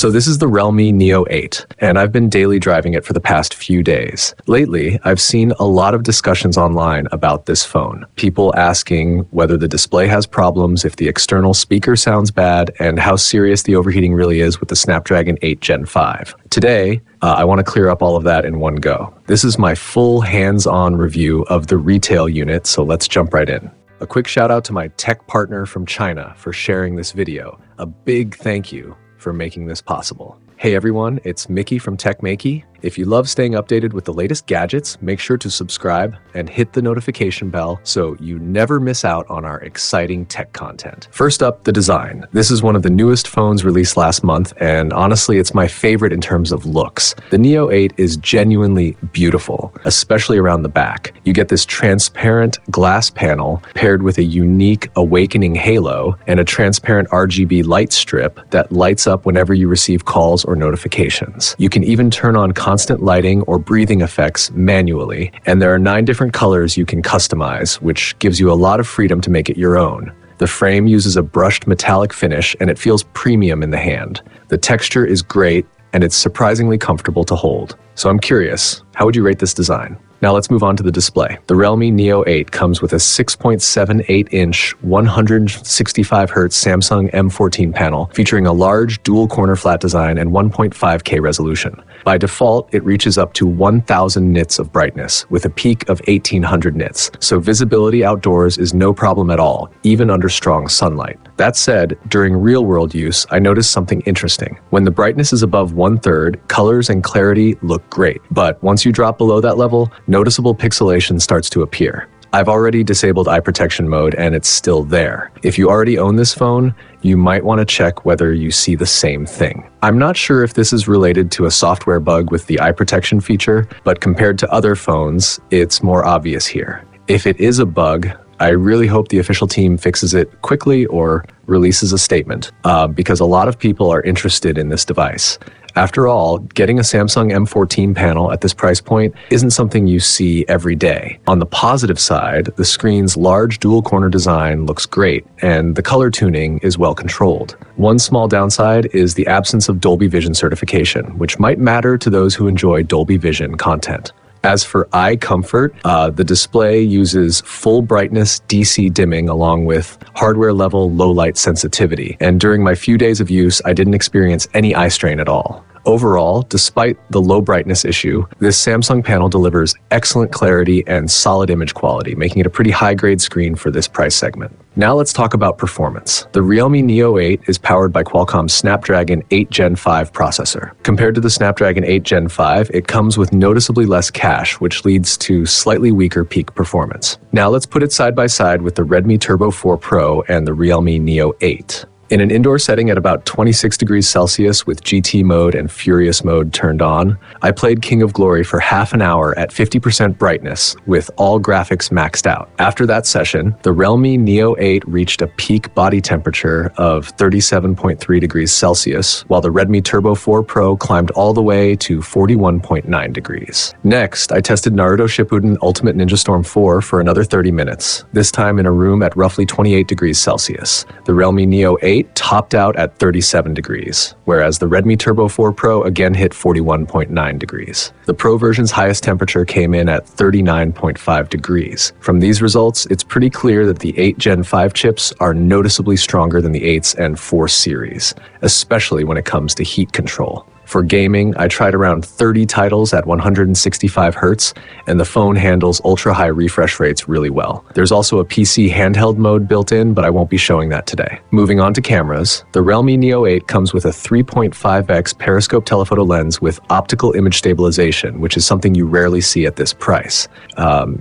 So this is the Realme Neo 8, and I've been daily driving it for the past few days. Lately, I've seen a lot of discussions online about this phone. People asking whether the display has problems, if the external speaker sounds bad, and how serious the overheating really is with the Snapdragon 8 Gen 5. Today, I want to clear up all of that in one go. This is my full hands-on review of the retail unit, so let's jump right in. A quick shout out to my tech partner from China for sharing this video. A big thank you for making this possible. Hey everyone, it's Maiky from techmaiky. If you love staying updated with the latest gadgets, make sure to subscribe and hit the notification bell so you never miss out on our exciting tech content. First up, the design. This is one of the newest phones released last month, and honestly, it's my favorite in terms of looks. The Neo 8 is genuinely beautiful, especially around the back. You get this transparent glass panel paired with a unique awakening halo and a transparent RGB light strip that lights up whenever you receive calls or notifications. You can even turn on constant lighting or breathing effects manually, and there are 9 different colors you can customize, which gives you a lot of freedom to make it your own. The frame uses a brushed metallic finish, and it feels premium in the hand. The texture is great, and it's surprisingly comfortable to hold. So I'm curious, how would you rate this design? Now let's move on to the display. The Realme Neo 8 comes with a 6.78-inch 165Hz Samsung M14 panel featuring a large dual-corner flat design and 1.5K resolution. By default, it reaches up to 1000 nits of brightness with a peak of 1800 nits, so visibility outdoors is no problem at all, even under strong sunlight. That said, during real-world use, I noticed something interesting. When the brightness is above 1/3, colors and clarity look great, but once you drop below that level, noticeable pixelation starts to appear. I've already disabled eye protection mode and it's still there. If you already own this phone, you might want to check whether you see the same thing. I'm not sure if this is related to a software bug with the eye protection feature, but compared to other phones, it's more obvious here. If it is a bug, I really hope the official team fixes it quickly or releases a statement, because a lot of people are interested in this device. After all, getting a Samsung M14 panel at this price point isn't something you see every day. On the positive side, the screen's large dual-corner design looks great, and the color tuning is well controlled. One small downside is the absence of Dolby Vision certification, which might matter to those who enjoy Dolby Vision content. As for eye comfort, the display uses full brightness DC dimming along with hardware level low light sensitivity. And during my few days of use, I didn't experience any eye strain at all. Overall, despite the low brightness issue, this Samsung panel delivers excellent clarity and solid image quality, making it a pretty high-grade screen for this price segment. Now let's talk about performance. The Realme Neo 8 is powered by Qualcomm's Snapdragon 8 Gen 5 processor. Compared to the Snapdragon 8 Gen 5, it comes with noticeably less cache, which leads to slightly weaker peak performance. Now let's put it side by side with the Redmi Turbo 4 Pro and the Realme Neo 8. In an indoor setting at about 26 degrees Celsius with GT mode and Furious mode turned on, I played King of Glory for half an hour at 50% brightness with all graphics maxed out. After that session, the Realme Neo 8 reached a peak body temperature of 37.3 degrees Celsius, while the Redmi Turbo 4 Pro climbed all the way to 41.9 degrees. Next, I tested Naruto Shippuden Ultimate Ninja Storm 4 for another 30 minutes, this time in a room at roughly 28 degrees Celsius. The Realme Neo 8 topped out at 37 degrees, whereas the Redmi Turbo 4 Pro again hit 41.9 degrees. The Pro version's highest temperature came in at 39.5 degrees. From these results, it's pretty clear that the 8 Gen 5 chips are noticeably stronger than the 8s and 4 series, especially when it comes to heat control. For gaming, I tried around 30 titles at 165 Hz, and the phone handles ultra-high refresh rates really well. There's also a PC handheld mode built in, but I won't be showing that today. Moving on to cameras, the Realme Neo 8 comes with a 3.5x periscope telephoto lens with optical image stabilization, which is something you rarely see at this price.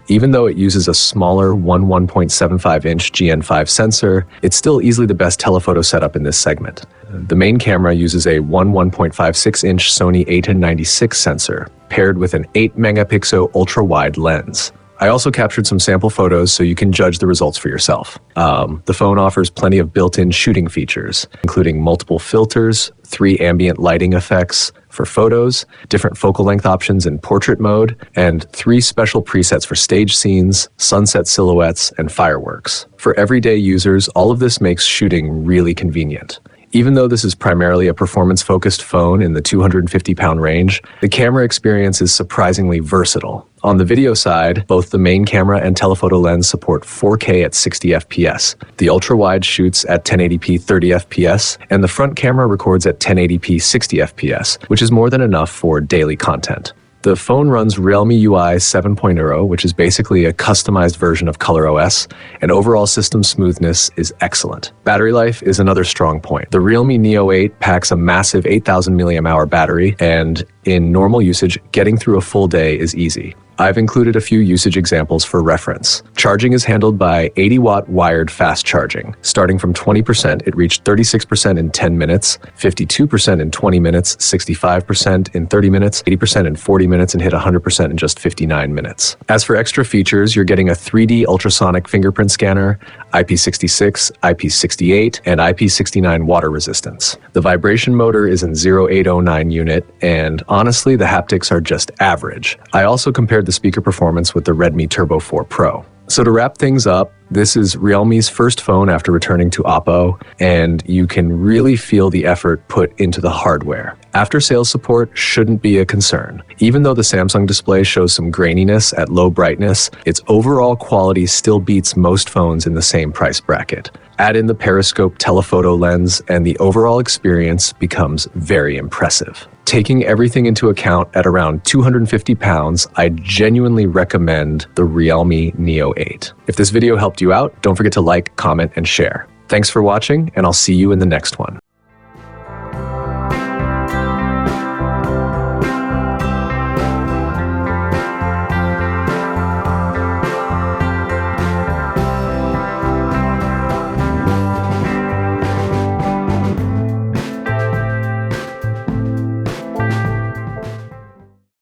Even though it uses a smaller 1.75-inch GN5 sensor, it's still easily the best telephoto setup in this segment. The main camera uses a 1.56-inch Sony A1096 sensor, paired with an 8-megapixel ultra-wide lens. I also captured some sample photos so you can judge the results for yourself. The phone offers plenty of built-in shooting features, including multiple filters, 3 ambient lighting effects for photos, different focal length options in portrait mode, and 3 special presets for stage scenes, sunset silhouettes, and fireworks. For everyday users, all of this makes shooting really convenient. Even though this is primarily a performance-focused phone in the 250-pound range, the camera experience is surprisingly versatile. On the video side, both the main camera and telephoto lens support 4K at 60 FPS. The ultra-wide shoots at 1080p 30 FPS, and the front camera records at 1080p 60 FPS, which is more than enough for daily content. The phone runs Realme UI 7.0, which is basically a customized version of ColorOS, and overall system smoothness is excellent. Battery life is another strong point. The Realme Neo 8 packs a massive 8,000 mAh battery, and in normal usage, getting through a full day is easy. I've included a few usage examples for reference. Charging is handled by 80-watt wired fast charging. Starting from 20%, it reached 36% in 10 minutes, 52% in 20 minutes, 65% in 30 minutes, 80% in 40 minutes, and hit 100% in just 59 minutes. As for extra features, you're getting a 3D ultrasonic fingerprint scanner, IP66, IP68, and IP69 water resistance. The vibration motor is in 0809 unit, and honestly, the haptics are just average. I also compared the speaker performance with the Redmi Turbo 4 Pro. So to wrap things up, this is Realme's first phone after returning to Oppo, and you can really feel the effort put into the hardware. After-sales support shouldn't be a concern. Even though the Samsung display shows some graininess at low brightness, its overall quality still beats most phones in the same price bracket. Add in the periscope telephoto lens, and the overall experience becomes very impressive. Taking everything into account at around 250 pounds, I genuinely recommend the Realme Neo 8. If this video helped you out, don't forget to like, comment, and share. Thanks for watching, and I'll see you in the next one.